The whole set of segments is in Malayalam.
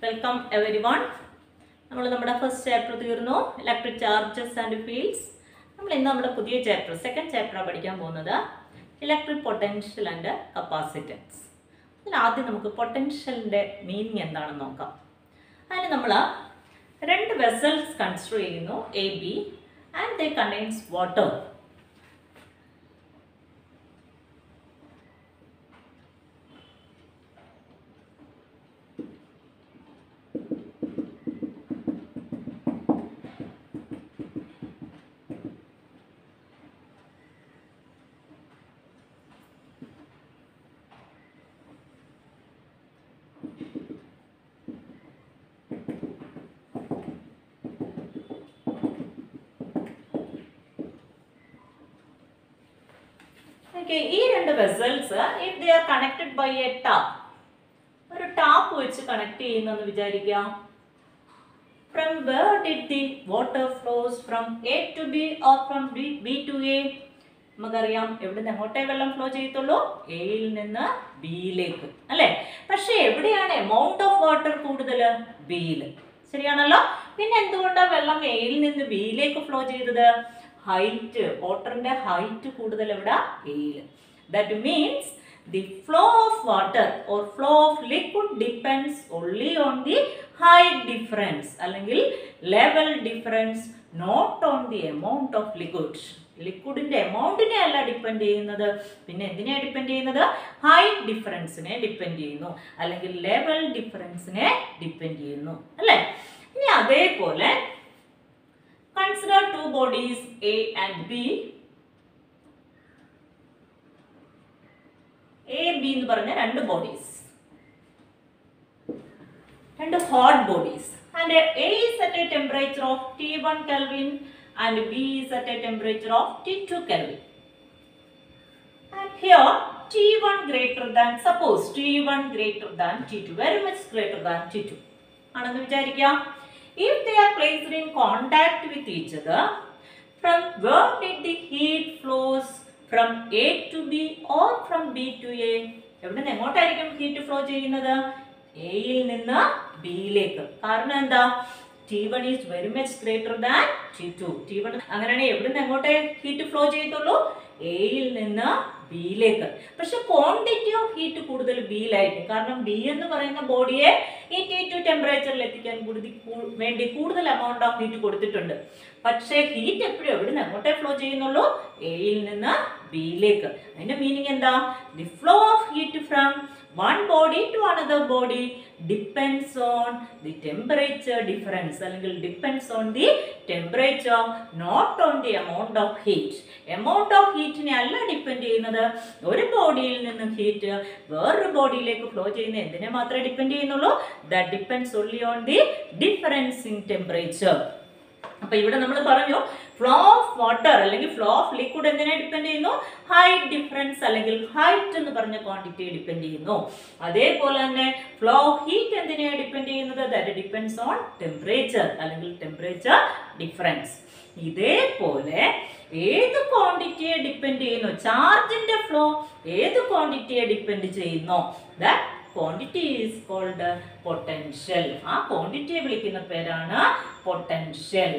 Welcome everyone. നമ്മൾ നമ്മുടെ ഫസ്റ്റ് ചാപ്റ്റർ തീർന്നു, ഇലക്ട്രിക് ചാർജസ് ആൻഡ് ഫീൽഡ്സ്. നമ്മൾ ഇന്ന് നമ്മുടെ പുതിയ ചാപ്റ്റർ സെക്കൻഡ് ചാപ്റ്ററാണ് പഠിക്കാൻ പോകുന്നത്, ഇലക്ട്രിക് പൊട്ടൻഷ്യൽ ആൻഡ് കപ്പാസിറ്റൻസ്. അതിൽ ആദ്യം നമുക്ക് പൊട്ടൻഷ്യലിൻ്റെ മീനിങ് എന്താണെന്ന് നോക്കാം. അതിന് നമ്മൾ രണ്ട് വെസൽസ് കൺസിഡർ ചെയ്യുന്നു, A B, and they contains water. ഈ രണ്ട് vessels if they are connected by a tap, ഒരു ടാപ്പ് വെച്ച് കണക്ട് ചെയ്യുന്നെന്ന് വിചാരിക്കുക. From where did the water flows, from A to B or from B to A? നമുക്കറിയാം എവിടെ നിന്ന് എങ്ങോട്ടേ വെള്ളം ഫ്ലോ ചെയ്യത്തുള്ളൂ, എയിൽ നിന്ന് ബിയിലേക്ക് അല്ലേ. പക്ഷെ എവിടെയാണ് എമൗണ്ട് ഓഫ് വാട്ടർ കൂടുതൽ? ബിയിൽ. ശരിയാണല്ലോ. പിന്നെ എന്തുകൊണ്ടാണ് വെള്ളം എയിൽ നിന്ന് ബിയിലേക്ക് ഫ്ലോ ചെയ്തത്? ഹൈറ്റ്, വാട്ടറിന്റെ ഹൈറ്റ് കൂടുതൽ എവിടെ? എയിൽ. That means the flow of water or flow of liquid depends only on the height difference അല്ലെങ്കിൽ level difference, not on the amount of liquid. ലിക്വിഡിന്റെ എമൗണ്ടിനെ അല്ല ഡിപ്പെൻഡ് ചെയ്യുന്നത്, പിന്നെ എന്തിനെ ഡിപ്പെൻഡ് ചെയ്യുന്നത്? ഹൈറ്റ് ഡിഫറൻസിനെ ഡിപ്പെൻഡ് ചെയ്യുന്നു, അല്ലെങ്കിൽ ലെവൽ ഡിഫറൻസിനെ ഡിപ്പെൻഡ് ചെയ്യുന്നു അല്ലേ. ഇനി അതേപോലെ consider two bodies A and B. A, B എന്ന് പറഞ്ഞ രണ്ട് ബോഡീസ്, രണ്ട് hot bodies, and A is at a temperature of T1 Kelvin and B is at a temperature of T2 Kelvin. And here T1 greater than, suppose T1 greater than T2, very much greater than T2 ആണെന്ന് വിചാരിക്കാം. If they are placed in contact with each other, from where did the heat flows? From A to B or from B to A? എവിടെ നിന്ന് എങ്ങോട്ടായിരിക്കും ഹീറ്റ് ഫ്ലോ ചെയ്യുന്നത്? എയിൽ നിന്ന് ബിയിലേക്ക്. കാരണം എന്താ? T1 is very much greater than T2. T1 അങ്ങനെയാണെങ്കിൽ എവിടെ നിന്ന് എങ്ങോട്ടേ ഹീറ്റ് ഫ്ലോ ചെയ്യത്തുള്ളൂ? എയിൽ നിന്ന് ബിയിലേക്ക്. പക്ഷെ ക്വാണ്ടിറ്റി ഓഫ് ഹീറ്റ് കൂടുതൽ ബിയിലായിരിക്കും. കാരണം ബി എന്ന് പറയുന്ന ബോഡിയെ ഈ T2 ടെമ്പറേച്ചറിൽ എത്തിക്കാൻ വേണ്ടി കൂടുതൽ എമൗണ്ട് ഓഫ് ഹീറ്റ് കൊടുത്തിട്ടുണ്ട്. പക്ഷേ ഹീറ്റ് എപ്പോഴും എവിടെ നിന്ന് എങ്ങോട്ടേ ഫ്ലോ ചെയ്യുന്നുള്ളൂ? എയിൽ നിന്ന് ബിയിലേക്ക്. അതിന്റെ മീനിങ് എന്താ? The flow of heat from one body to another body depends on the temperature difference, അല്ലെങ്കിൽ depends on the temperature, not on the amount of heat. amount of heat നെ അല്ല ഡിപ്പെൻഡ് ചെയ്യുന്നത്. ഒരു ബോഡിയിൽ നിന്ന് ഹീറ്റ് വേറൊരു ബോഡിയിലേക്ക് ഫ്ലോ ചെയ്യുന്ന എന്തിനെ മാത്രമേ ഡിപ്പെൻഡ് ചെയ്യുന്നുള്ളൂ? that depends only on the difference in temperature. അപ്പൊ ഇവിടെ നമ്മൾ പറഞ്ഞു ഫ്ലോ ഓഫ് വാട്ടർ അല്ലെങ്കിൽ ഫ്ലോ ഓഫ് ലിക്വിഡ് എന്തിനെ ഡിപ്പെൻഡ് ചെയ്യുന്നു? ഹൈറ്റ് ഡിഫറൻസ് അല്ലെങ്കിൽ ഹൈറ്റ് എന്ന് പറഞ്ഞ ക്വാണ്ടിറ്റിയെ ഡിപ്പെൻഡ് ചെയ്യുന്നു. അതേപോലെ തന്നെ ഫ്ലോ ഓഫ് ഹീറ്റ് എന്തിനെ ഡിപ്പെൻഡ് ചെയ്യുന്നത്? ദാറ്റ് ഡിപ്പെൻഡ്സ് ഓൺ ടെമ്പറേച്ചർ അല്ലെങ്കിൽ ടെമ്പറേച്ചർ ഡിഫറൻസ്. ഇതേപോലെ ഏത് ക്വാണ്ടിറ്റിയെ ഡിപ്പെൻഡ് ചെയ്യുന്നു? ചാർജിന്റെ ഫ്ലോ ഏത് ക്വാണ്ടിറ്റിയെ ഡിപ്പെൻഡ് ചെയ്യുന്നു? That quantity is called potential. ആ ക്വാണ്ടിറ്റിയെ വിളിക്കുന്ന പേരാണ് potential.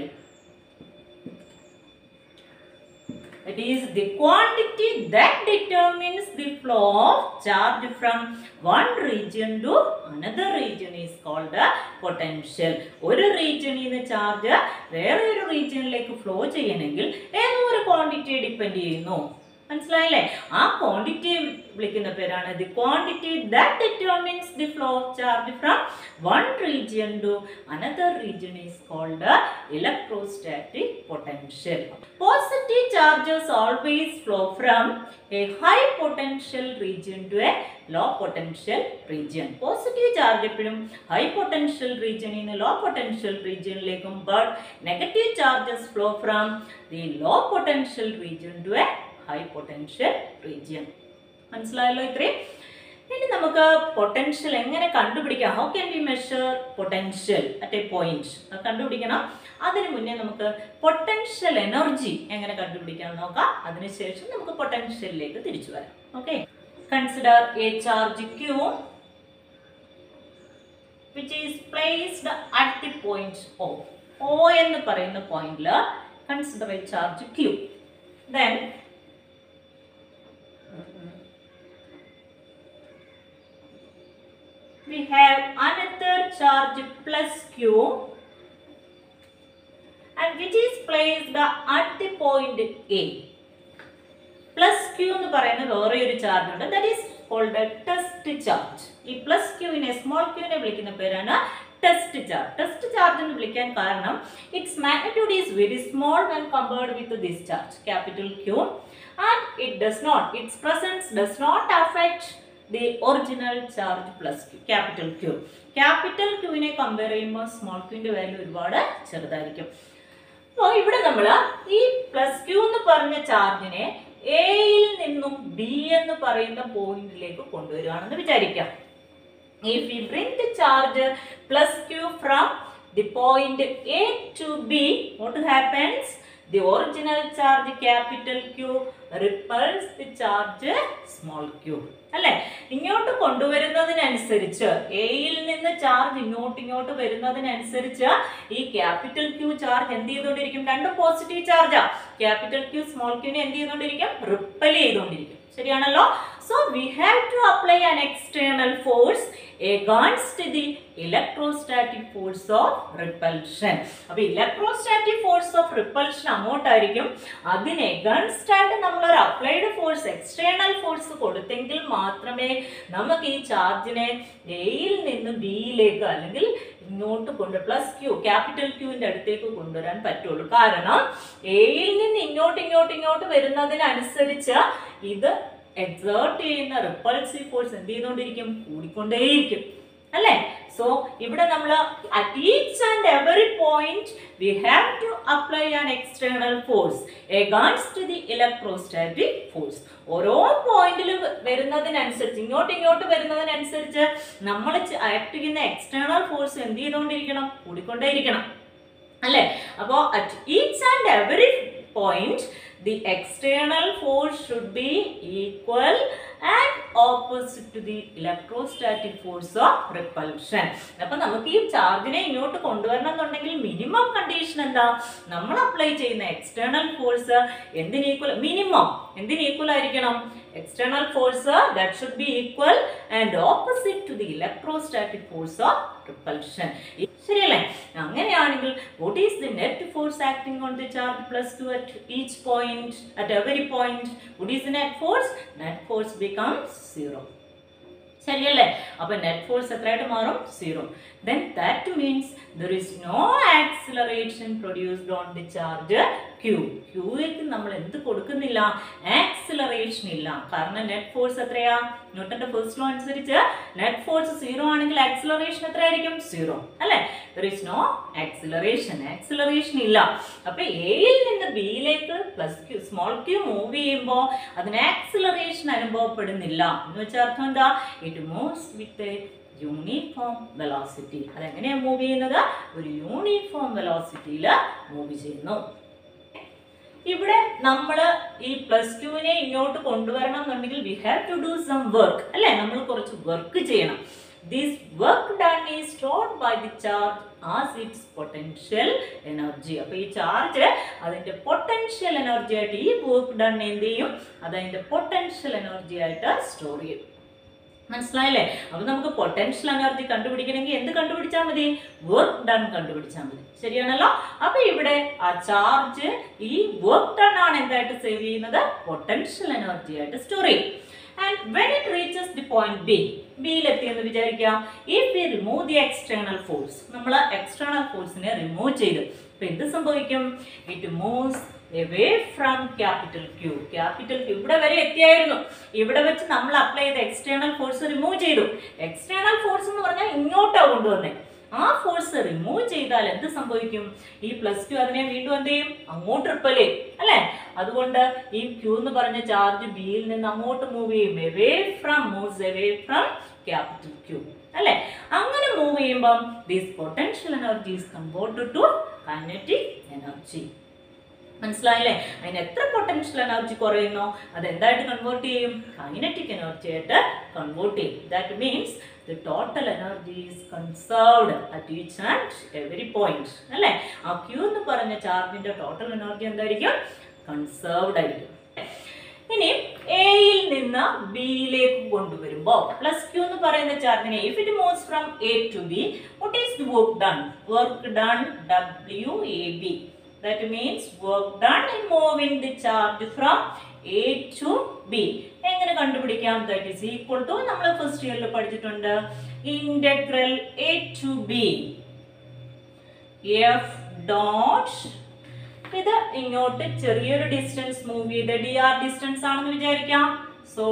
It is the quantity that determines the flow of charge from one region to another region is called potential. ഒരു റീജിയനിൽ നിന്ന് ചാർജ് വേറെ ഒരു റീജിയനിലേക്ക് ഫ്ലോ ചെയ്യണമെങ്കിൽ ഏതോ ഒരു ക്വാണ്ടിറ്റിയെ ഡിപ്പെൻഡ് ചെയ്യുന്നു. മനസ്സിലായില്ലേ? ആ ക്വാണ്ടിറ്റിയെ വിളിക്കുന്ന പേരാണ് the quantity that determines the flow of charge from one region to another region is called electrostatic potential. Positive charges always flow from a high potential region to a low potential region. Positive charge എപ്പോഴും high potential region in low potential region ലേക്കും, but negative charges flow from the low potential region to a high potential region. മനസ്സിലായല്ലോ ഇത്രയും? ഇനി നമുക്ക് പൊട്ടൻഷ്യൽ എങ്ങനെ കണ്ടുപിടിക്കാം? How can we measure potential at A point? അത് കണ്ടുപിടിക്കണം. അതിനു മുന്നേ നമുക്ക് പൊട്ടൻഷ്യൽ എനർജി എങ്ങനെ കണ്ടുപിടിക്കാം നോക്കാം. അതിനുശേഷം നമുക്ക് പൊട്ടൻഷ്യലിലേക്ക് തിരിച്ചു വരാം. Okay, consider A charge Q which is placed at the point O. O എന്ന് പറയുന്ന പോയിന്റിൽ consider a charge Q. Then we have another charge plus Q, and which is placed at the point A. Plus Q എന്ന് പറയുന്ന വേറെ ഒരു ചാർജ് ഉണ്ട്, that is called a test charge. ഈ plus Q നെ small q നെ വിളിക്കുന്ന പേരാണ് ടെസ്റ്റ് ചാർജ്. ടെസ്റ്റ് ചാർജ് എന്ന് വിളിക്കാൻ കാരണം its magnitude is very small when compared with this charge capital Q, and its presence does not affect the original charge plus Q capital Q. capital Q നെ കമ്പയർ ചെയ്യുമ്പോൾ small q ന്റെ വാല്യൂ ഒരുപാട് ചെറുതായിരിക്കും. അപ്പോൾ ഇവിടെ നമ്മൾ ഈ പ്ലസ് ക്യൂ എന്ന് പറഞ്ഞ ചാർജിനെ എയിൽ നിന്നും ബി എന്ന് പറയുന്ന പോയിന്റിലേക്ക് കൊണ്ടുവരികയാണെന്ന് വിചാരിക്കാം. If we bring the charge plus Q from the point A to B, what happens? The original charge capital Q repels the charge small q. അല്ലേ? ഇങ്ങോട്ട് കൊണ്ടുവരുന്നതിനനുസരിച്ച് എയിൽ നിന്ന് ചാർജ് ഇങ്ങോട്ട് വരുന്നതിനനുസരിച്ച് ഈ ക്യാപിറ്റൽ ക്യൂ ചാർജ് എന്ത് ചെയ്തുകൊണ്ടിരിക്കും? രണ്ടും പോസിറ്റീവ് ചാർജാ. ക്യാപിറ്റൽ ക്യൂ സ്മോൾ ക്യൂനെ എന്ത് ചെയ്തുകൊണ്ടിരിക്കും? റിപ്പൽ ചെയ്തുകൊണ്ടിരിക്കും. ശരിയാണല്ലോ? So we have to apply an external force against the electrostatic force of repulsion. അപ്പോൾ electrostatic force of repulsion അങ്ങോട്ടായിരിക്കും. അതിന് against ആയിട്ട് നമ്മൾ ഒരു അപ്ലൈഡ് ഫോഴ്സ് എക്സ്റ്റേണൽ ഫോഴ്സ് കൊടുത്തെങ്കിൽ മാത്രമേ നമുക്ക് ഈ ചാർജിനെ എയിൽ നിന്ന് ബിയിലേക്ക് അല്ലെങ്കിൽ ഇങ്ങോട്ട് പ്ലസ് ക്യൂ ക്യാപിറ്റൽ ക്യൂവിന്റെ അടുത്തേക്ക് കൊണ്ടുവരാൻ പറ്റുള്ളൂ. കാരണം എയിൽ നിന്ന് ഇങ്ങോട്ട് വരുന്നതിനനുസരിച്ച് ഇത് എക്സേർട്ട് ചെയ്യുന്ന റിപ്പൾസീവ് ഫോഴ്സ് എന്ത് ചെയ്തുകൊണ്ടിരിക്കും? കൂടിക്കൊണ്ടേയിരിക്കും. അല്ലേ? സോ ഇവിടെ നമ്മൾ at each and every point we have to apply an external force against the electrostatic force. ഓരോ പോയിന്റിലും വരുന്നതിനനുസരിച്ച് ഇങ്ങോട്ട് വരുന്നതിനനുസരിച്ച് നമ്മൾ ആക്ട് ചെയ്യുന്ന എക്സ്റ്റേണൽ ഫോഴ്സ് എന്ത് ചെയ്തുകൊണ്ടിരിക്കണം? കൂടിക്കൊണ്ടേയിരിക്കണം. അല്ലേ? അപ്പോൾ at each and every point the external force should be equal and opposite to the electrostatic force of repulsion. അപ്പോൾ നമുക്ക് ഈ ചാർജിനെ ഇങ്ങോട്ട് കൊണ്ടുവരണം എന്നുണ്ടെങ്കിൽ മിനിമം കണ്ടീഷൻ എന്താ? നമ്മൾ അപ്ലൈ ചെയ്യുന്ന എക്സ്റ്റേണൽ ഫോഴ്സ് എന്തിന് ഈക്വൽ? മിനിമം എന്തിന് ഈക്വൽ ആയിരിക്കണം? external force that should be equal and opposite to the electrostatic force of repulsion. ശരിയല്ലേ? അങ്ങനെയാണെങ്കിൽ what is the net force acting on the charge plus Q at each point, at every point? What is the net force? Net force becomes 0. ശരിയല്ലേ? അപ്പോൾ net force എത്രയായിട്ട് മാറും? 0. Then that means there is no acceleration produced on the charge Q. Qക്ക് നമ്മൾ എന്ത് കൊടുക്കുന്നില്ല? ആക്സിലറേഷൻ ഇല്ല. കാരണം നെറ്റ് ഫോഴ്സ് എത്രയാ? ന്യൂട്ടന്റെ ഫസ്റ്റ് ലോ അനുസരിച്ച് നെറ്റ് ഫോഴ്സ് 0 ആണെങ്കിൽ ആക്സിലറേഷൻ എത്രയായിരിക്കും? 0. അല്ലേ? there is no acceleration. Acceleration ഇല്ല. അപ്പോൾ എയിൽ നിന്ന് ബിയിലേക്ക് plus Q small Q move ചെയ്യുമ്പോൾ അതിന് ആക്സിലറേഷൻ അനുഭവപ്പെടുന്നില്ല. എന്ന് വെച്ചാൽ അർത്ഥം എന്താ? It moves with uniform velocity. അതെങ്ങനെയാണ് മൂവ് ചെയ്യുന്നത്? ഒരു യൂണിഫോം വെലോസിറ്റിയിൽ മൂവ് ചെയ്യുന്നു. ഇവിടെ നമ്മൾ ഈ പ്ലസ് ക്യൂവിനെ ഇങ്ങോട്ട് കൊണ്ടുവരണം എന്നുണ്ടെങ്കിൽ we have to do some work. അല്ലേ? നമ്മൾ കുറച്ച് വർക്ക് ചെയ്യണം. This work done is stored by the charge as its potential energy. അപ്പോൾ ഈ ചാർജ് അതിന്റെ പൊട്ടൻഷ്യൽ എനർജി ആയിട്ട് ഈ വർക്ക് ഡൺ എന്ത് ചെയ്യും? അതതിന്റെ പൊട്ടൻഷ്യൽ എനർജി ആയിട്ട് സ്റ്റോർ ചെയ്യും. മനസ്സിലായില്ലേ? അപ്പൊ നമുക്ക് പൊട്ടൻഷ്യൽ എനർജി കണ്ടുപിടിക്കണമെങ്കിൽ എന്ത് കണ്ടുപിടിച്ചാൽ മതി? വർക്ക് ഡൺ കണ്ടുപിടിച്ചാൽ മതി. ശരിയാണല്ലോ? അപ്പൊ ഇവിടെ ആ ചാർജ് ഈ വർക്ക് ഡൺ ആണ് എന്തായിട്ട് സേവ് ചെയ്യുന്നത്? പൊട്ടൻഷ്യൽ എനർജി ആയിട്ട് സ്റ്റോർ ചെയ്യും. And when it reaches the point B, ബിയിലെത്തിയെന്ന് വിചാരിക്കാം. If we remove the external force, നമ്മൾ എക്സ്റ്റേണൽ ഫോഴ്സിനെ റിമൂവ് ചെയ്തു. അപ്പൊ എന്ത് സംഭവിക്കും? It moves away from capital Q. Capital Q ഇവിടെ വരെ എത്തിയായിരുന്നു. ഇവിടെ വെച്ച് നമ്മൾ അപ്ലൈ ചെയ്ത എക്സ്റ്റേണൽ ഫോഴ്സ് റിമൂവ് ചെയ്തു. എക്സ്റ്റേണൽ ഫോഴ്സ് എന്ന് പറഞ്ഞാൽ ഇങ്ങോട്ടാണ് കൊണ്ടുവന്നേ. ആ ഫോഴ്സ് റിമൂവ് ചെയ്താൽ എന്ത് സംഭവിക്കും? ഈ പ്ലസ് ക്യൂ അതിനെ വീണ്ടും എന്ത് ചെയ്യും? അങ്ങോട്ട് റിപ്പൽ ചെയ്യും. അല്ലേ? അതുകൊണ്ട് ഈ ക്യൂ എന്ന് പറഞ്ഞ ചാർജ് ബിയിൽ നിന്ന് അങ്ങോട്ട് മൂവ് ചെയ്യും. Moves away from capital Q. അല്ലേ? അങ്ങനെ മൂവ് ചെയ്യുമ്പം this potential energy is converted to kinetic energy. മനസ്സിലായില്ലേ? അതിന് എത്ര പൊട്ടൻഷ്യൽ എനർജി കുറയുന്നോ അതെന്തായിട്ട് കൺവേർട്ട് ചെയ്യും? കൈനറ്റിക് എനർജി ആയിട്ട് കൺവേർട്ട് ചെയ്യും. That means the total energy is conserved at each and every point. അല്ലേ? ആ Q എന്ന് പറഞ്ഞ ചാർജിന്റെ ടോട്ടൽ എനർജി എന്തായിരിക്കും? കൺസേർവ്ഡ് ആയിരിക്കും. ഇനി എയിൽ നിന്ന് ബിയിലേക്ക് കൊണ്ടുവരുമ്പോൾ പ്ലസ് ക്യൂ എന്ന് പറയുന്ന ചാർജിനെ if it moves from A to B what is the work done? Work done WAB. That means work done in moving the charge from A to B. എങ്ങനെ കണ്ടുപിടിക്കാം? That is equal to നമ്മൾ ഫസ്റ്റ് ഇയറിൽ പഠിച്ചിട്ടുണ്ട് integral A to B F dot ഇത് ഇങ്ങോട്ട് ചെറിയൊരു ഡിസ്റ്റൻസ് മൂവ് ചെയ്ത് dr ഡിസ്റ്റൻസ് ആണെന്ന് വിചാരിക്കാം. So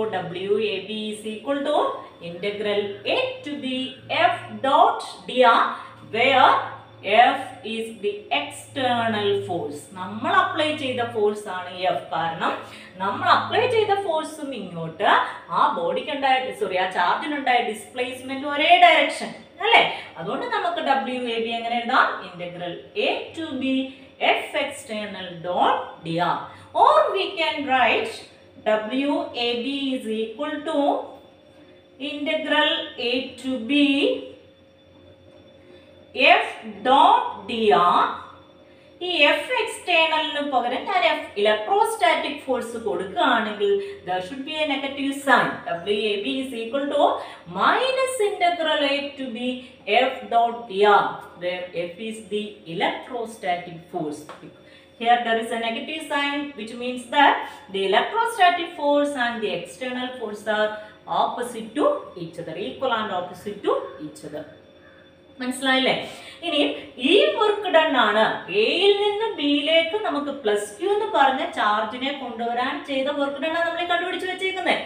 WAB is equal to integral A to B F dot dr where F is the external force. നമ്മൾ അപ്ലൈ ചെയ്ത ഫോഴ്സ് ആണ് F. കാരണം നമ്മൾ അപ്ലൈ ചെയ്ത ഫോഴ്സും ഇങ്ങോട്ട് ആ ബോഡിക്കുണ്ടായ ആ ചാർജിനുണ്ടായ ഡിസ്പ്ലേസ്മെന്റ് ഒരേ ഡയറക്ഷൻ അല്ലേ? അതുകൊണ്ട് നമുക്ക് WAB എങ്ങനെ എഴുതാം? Integral A to B F external dot dr. Or we can write WAB is equal to integral A to B F dot dr. ഈ F external പകരം ഞാൻ F electrostatic force കൊടുക്കുകയാണെങ്കിൽ there should be a negative sign. WAB is equal to minus integral A to B F dot dr where F is the electrostatic force. Here there is a negative sign which means that the electrostatic force and the external force are opposite to each other, equal and opposite to each other. മനസ്സിലായില്ലേ? ഇനി ഈ വർക്ക് ഡൺ ആണ് എയിൽ നിന്ന് ബിയിലേക്ക് നമുക്ക് പ്ലസ് ക്യൂ എന്ന് പറഞ്ഞ ചാർജിനെ കൊണ്ടുവരാൻ ചെയ്ത വർക്ക് ഡൺ ആണ് നമ്മൾ കണ്ടുപിടിച്ച് വെച്ചേക്കുന്നത്.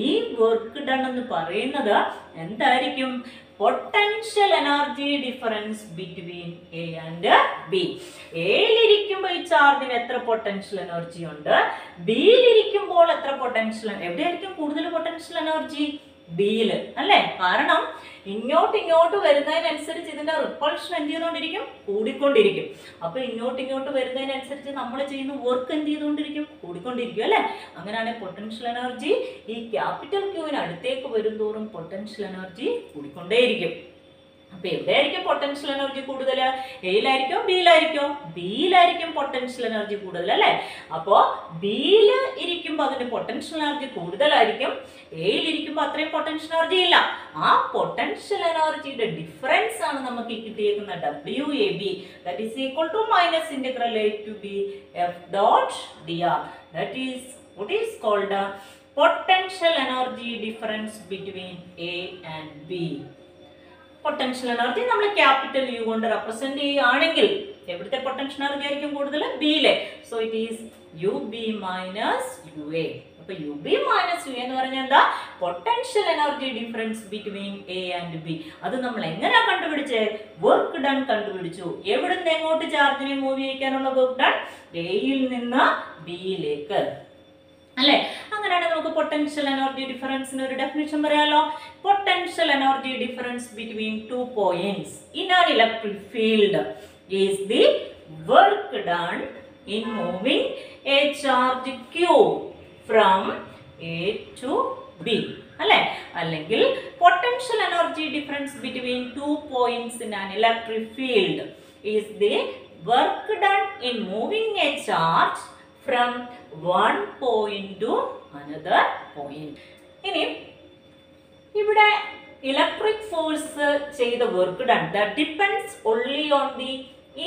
ഈ വർക്ക് ഡൺ എന്ന് പറയുന്നത് എന്തായിരിക്കും? Potential energy difference between A and B. എയിലിരിക്കുമ്പോൾ ഈ ചാർജിന് എത്ര പൊട്ടൻഷ്യൽ എനർജി ഉണ്ട്, ബിയിലിരിക്കുമ്പോൾ എത്ര പൊട്ടൻഷ്യൽ, എവിടെയായിരിക്കും കൂടുതൽ പൊട്ടൻഷ്യൽ എനർജി? ബിയിൽ അല്ലേ? കാരണം ഇങ്ങോട്ട് വരുന്നതിനനുസരിച്ച് ഇതിന്റെ റിപ്പൾഷൻ എന്ത് ചെയ്തുകൊണ്ടിരിക്കും? കൂടിക്കൊണ്ടിരിക്കും. അപ്പൊ ഇങ്ങോട്ട് വരുന്നതിനനുസരിച്ച് നമ്മൾ ചെയ്യുന്ന വർക്ക് എന്ത് ചെയ്തുകൊണ്ടിരിക്കും? കൂടിക്കൊണ്ടിരിക്കും അല്ലെ? അങ്ങനെയാണെങ്കിൽ പൊട്ടൻഷ്യൽ എനർജി ഈ ക്യാപിറ്റൽ ക്യൂവിന് അടുത്തേക്ക് വരും തോറും പൊട്ടൻഷ്യൽ എനർജി കൂടിക്കൊണ്ടേയിരിക്കും. അപ്പൊ എവിടെയായിരിക്കും പൊട്ടൻഷ്യൽ എനർജി കൂടുതൽ? എയിലായിരിക്കോ ബിയിലായിരിക്കോ? ബിയിലായിരിക്കും പൊട്ടൻഷ്യൽ എനർജി കൂടുതൽ അല്ലെ? അപ്പോ ബിയിൽ ഇരിക്കുമ്പോൾ അതിന്റെ പൊട്ടൻഷ്യൽ എനർജി കൂടുതലായിരിക്കും, എയിലിരിക്കുമ്പോൾ അത്രയും പൊട്ടൻഷ്യൽ എനർജി ഇല്ല. ആ പൊട്ടൻഷ്യൽ എനർജിയുടെ ഡിഫറൻസ് ആണ് നമുക്ക് കിട്ടിയേക്കുന്ന WAB. That is equal to minus integral A to B F dot dr. That is what is called a potential energy difference between A and B. Potential energy നമ്മൾ ക്യാപിറ്റൽ യു കൊണ്ട് റെപ്രസെന്റ് ചെയ്യുകയാണെങ്കിൽ എവിടുത്തെ പൊട്ടൻഷ്യൽ എനർജി ആയിരിക്കും കൂടുതൽ? ബിയിലെ. So it is UB minus UA. അപ്പൊ UB മൈനസ് UA എന്ന് പറഞ്ഞാൽ എന്താ? Potential energy difference between A and B. അത് നമ്മൾ എങ്ങനെയാ കണ്ടുപിടിച്ചേ? വർക്ക് ഡൺ കണ്ടുപിടിച്ചു. എവിടുന്ന് എങ്ങോട്ട് ചാർജിനെ മൂവ് ചെയ്യിക്കാനുള്ള വർക്ക് ഡൺ? എയിൽ നിന്ന് ബിയിലേക്ക് അല്ലെ? അങ്ങനെയാണെങ്കിൽ നമുക്ക് പൊട്ടൻഷ്യൽ എനർജി ഡിഫറൻസിന് ഒരു ഡെഫിനിഷൻ പറയാലോ. Potential energy difference between 2 points in an electric field is the work done in moving a charge Q from A to B. അല്ലെ? അല്ലെങ്കിൽ potential energy difference between 2 points in an electric field is the work done in moving a charge from one point to another point. ഇനി ഇവിടെ ഇലക്ട്രിക് ഫോഴ്സ് ചെയ്ത work done that depends only on the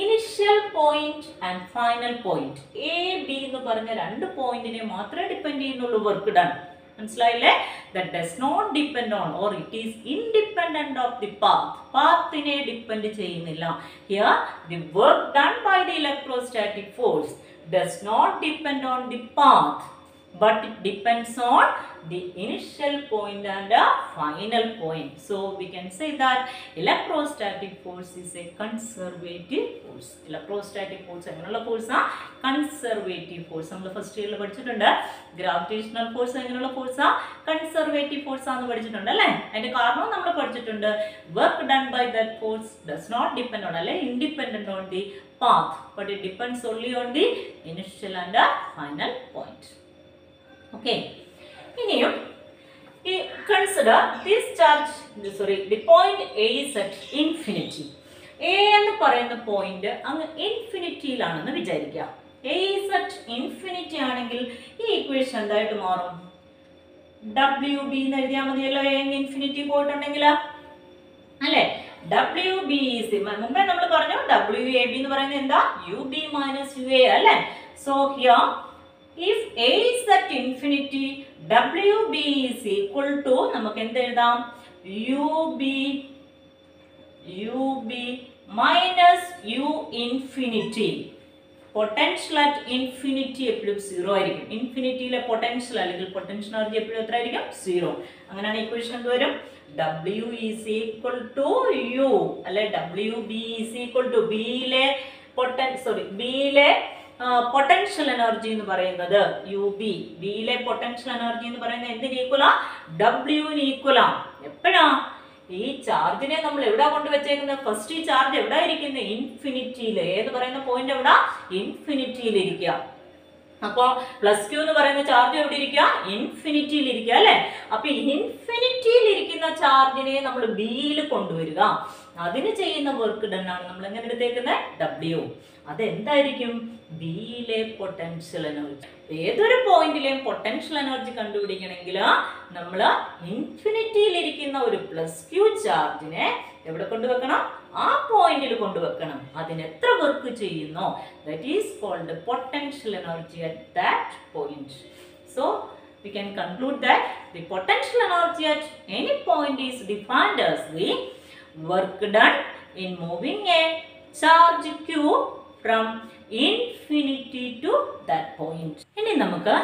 initial point and final point. A B എന്ന് പറഞ്ഞ രണ്ട് പോയിന്റിനെ മാത്രമേ ഡിപ്പെൻഡ് ചെയ്യുന്നുള്ളൂ വർക്ക് ഡൺ. മനസ്സിലായില്ലേ? That does not depend on or it is independent of the path. പാത്തിനെ ഡിപ്പെൻഡ് ചെയ്യുന്നില്ല. Here the work done by the electrostatic force does not depend on the path, but it depends on the initial point and the final point. So we can say that electrostatic force is a conservative force. Electrostatic force എങ്ങനെയുള്ള ഫോഴ്സ് ആ? Conservative force. നമ്മൾ ഫസ്റ്റ് ഇയറിൽ പഠിച്ചിട്ടുണ്ട്. ഗ്രാവിറ്റേഷണൽ ഫോഴ്സ് എങ്ങനെയുള്ള ഫോഴ്സ് ആ? കൺസർവേറ്റീവ് ഫോഴ്സ് ആണെന്ന് പഠിച്ചിട്ടുണ്ട് അല്ലേ? അതിന്റെ കാരണം നമ്മൾ പഠിച്ചിട്ടുണ്ട്. Work done by that force does not depend on അല്ലെ independent on the path, but it depends only on the initial and the final point. Okay. ഇനിയും Consider this charge, the point A is at infinity. A എന്ന് പറയുന്ന പോയിന്റ് അങ്ങ് ഇൻഫിനിറ്റിയിലാണെന്ന് വിചാരിക്കുക. A is at infinity ആണെങ്കിൽ ഈ ഇക്വേഷൻ എന്തായിട്ട് മാറും? WB എന്ന് എഴുതിയാൽ മതിയല്ലോ. A ഇൻഫിനിറ്റി പോയിട്ടുണ്ടെങ്കിൽ അല്ലേ? WB is മുമ്പേ നമ്മൾ പറഞ്ഞു WAB എന്ന് പറയുന്നത് എന്താ? UB minus UA അല്ലേ? So here if A is at infinity, WB is equal to നമുക്ക് എന്ത് എഴുതാം? UB minus U infinity. Potential at infinity എപ്പോഴും 0 ആയിരിക്കും. ഇൻഫിനിറ്റിയിലെ പൊട്ടൻഷ്യൽ അല്ലെങ്കിൽ പൊട്ടൻഷ്യൽ എനർജി എപ്പോഴും എത്ര ആയിരിക്കും? 0. അങ്ങനെയാണ് ഇക്വേഷൻ എന്ത് വരും? W is equal to U അല്ലെ? WB is equal to B യിലെ പൊട്ടൻഷ്യൽ എനർജി എന്ന് പറയുന്നത് UB. B യിലെ പൊട്ടൻഷ്യൽ എനർജി എന്ന് പറയുന്നത് എന്തിന് ഈക്വലാ? W ന് ഈക്വലാ. എപ്പോഴാ? ഈ ചാർജിനെ നമ്മൾ എവിടെ കൊണ്ടുവച്ചേക്കുന്നത്? ഫസ്റ്റ് ഈ ചാർജ് എവിടെ ഇരിക്കുന്നത്? ഇൻഫിനിറ്റിയിൽ. ഏത് പറയുന്ന പോയിന്റ് എവിടെ? ഇൻഫിനിറ്റിയിൽ ഇരിക്കുക. അപ്പോ പ്ലസ് ക്യൂ എന്ന് പറയുന്ന ചാർജ് എവിടെ ഇരിക്കുക? ഇൻഫിനിറ്റിയിൽ ഇരിക്കുക അല്ലെ? അപ്പൊ ഇൻഫിനിറ്റിയിൽ ഇരിക്കുന്ന ചാർജിനെ നമ്മൾ ബിയിൽ കൊണ്ടുവരിക. അതിന് ചെയ്യുന്ന വർക്ക് ഡൺ ആണ് നമ്മൾ എങ്ങനെ എടുത്തേക്കുന്നത്? W. അതെന്തായിരിക്കും? ബിയിലെ പൊട്ടൻഷ്യൽ എനർജി. ഏതൊരു പോയിന്റിലെയും പൊട്ടൻഷ്യൽ എനർജി കണ്ടുപിടിക്കണമെങ്കിൽ നമ്മൾ ഇൻഫിനിറ്റിയിൽ ഇരിക്കുന്ന ഒരു പ്ലസ് ക്യൂ ചാർജിനെ എവിടെ കൊണ്ടുവെക്കണം? ആ പോയിന്റിൽ കൊണ്ടുവെക്കണം. അതിന് എത്ര വർക്ക് ചെയ്യുന്നോ that is called the potential energy at that point. So we can conclude that the potential energy at any point is defined as the work done in moving a charge q from infinity to that point. ഇനി നമുക്ക്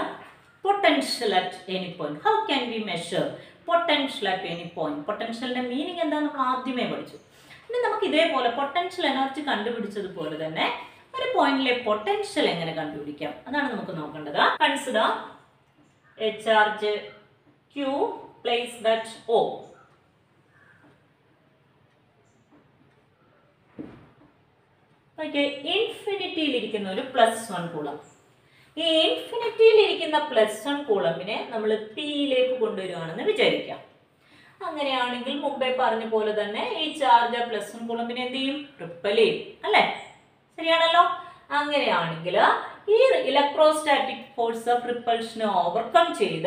potential at any point. How can we measure potential at any point? പൊട്ടൻഷ്യലിന്റെ മീനിങ് എന്താ നമ്മൾ ആദ്യമേ പഠിച്ചു. ഇനി നമുക്ക് ഇതേപോലെ പൊട്ടൻഷ്യൽ എനർജി കണ്ടുപിടിച്ചതുപോലെ തന്നെ ഒരു പോയിന്റിലെ പൊട്ടൻഷ്യൽ എങ്ങനെ കണ്ടുപിടിക്കാം അതാണ് നമുക്ക് നോക്കേണ്ടത്. Consider A charge Q placed at O. ഇൻഫിനിറ്റിയിൽ ഇരിക്കുന്ന ഒരു +1 കൂളം. ഈ ഇൻഫിനിറ്റിയിൽ ഇരിക്കുന്ന +1 കൂളമ്പിനെ നമ്മൾ പിയിലേക്ക് കൊണ്ടുവരികയാണെന്ന് വിചാരിക്കാം. അങ്ങനെയാണെങ്കിൽ മുമ്പേ പറഞ്ഞ പോലെ തന്നെ ഈ ചാർജ് +1 കൂളമ്പിനെ എന്ത് ചെയ്യും? റിപ്പൽ ചെയ്യും അല്ലേ? ശരിയാണല്ലോ. അങ്ങനെയാണെങ്കിൽ ഈ ഇലക്ട്രോസ്റ്റാറ്റിക് ഫോഴ്സ് ഓഫ് റിപ്പൾഷനെ ഓവർകം ചെയ്ത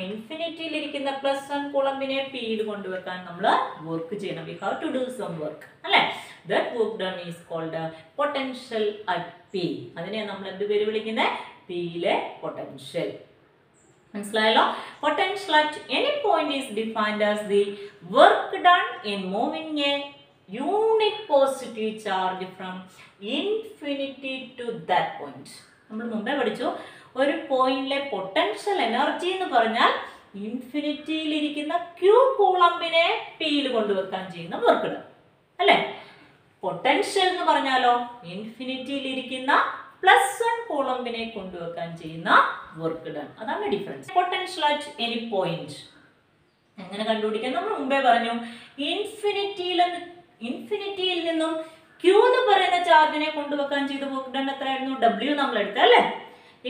ഇൻഫിനിറ്റിയിൽ ഇരിക്കുന്ന +1 കൂളമ്പിനെ പിയിൽ കൊണ്ടുവെക്കാൻ നമ്മൾ വർക്ക് ചെയ്യണം. We have to do some work അല്ലേ? That work done is called potential at P. അതിനെ നമ്മൾ എന്ത് പേര് വിളിക്കുന്നത്? പിയിലെ പൊട്ടൻഷ്യൽ. മനസ്സിലായല്ലോ? Potential at any point is defined as the work done in moving a unit positive charge from infinity to that point. നമ്മൾ മുമ്പേ പഠിച്ചു ഒരു പോയിന്റിലെ പൊട്ടൻഷ്യൽ എനർജി എന്ന് പറഞ്ഞാൽ ഇൻഫിനിറ്റിയിൽ ഇരിക്കുന്ന Q കൂളമ്പിനെ പിയിൽ കൊണ്ടുവെക്കാൻ ചെയ്യുന്ന വർക്ക് ഡൺ അല്ലേ? പൊട്ടൻഷ്യൽ എന്ന് പറഞ്ഞാലോ ഇൻഫിനിറ്റിയിൽ ഇരിക്കുന്ന +1 കൂളമ്പിനെ കൊണ്ടുവെക്കാൻ ചെയ്യുന്ന വർക്ക് ഡൺ. അതാണ് difference. Potential at any point എങ്ങനെ കണ്ടുപിടിക്കാൻ നമ്മൾ മുമ്പേ പറഞ്ഞു. ഇൻഫിനിറ്റിയിൽ നിന്നും Q എന്ന് പറയുന്ന ചാർജിനെ കൊണ്ടുവെക്കാൻ ചെയ്ത വർക്ക് ഡൺ എത്രയായിരുന്നു? W നമ്മൾ എടുത്തത് അല്ലേ?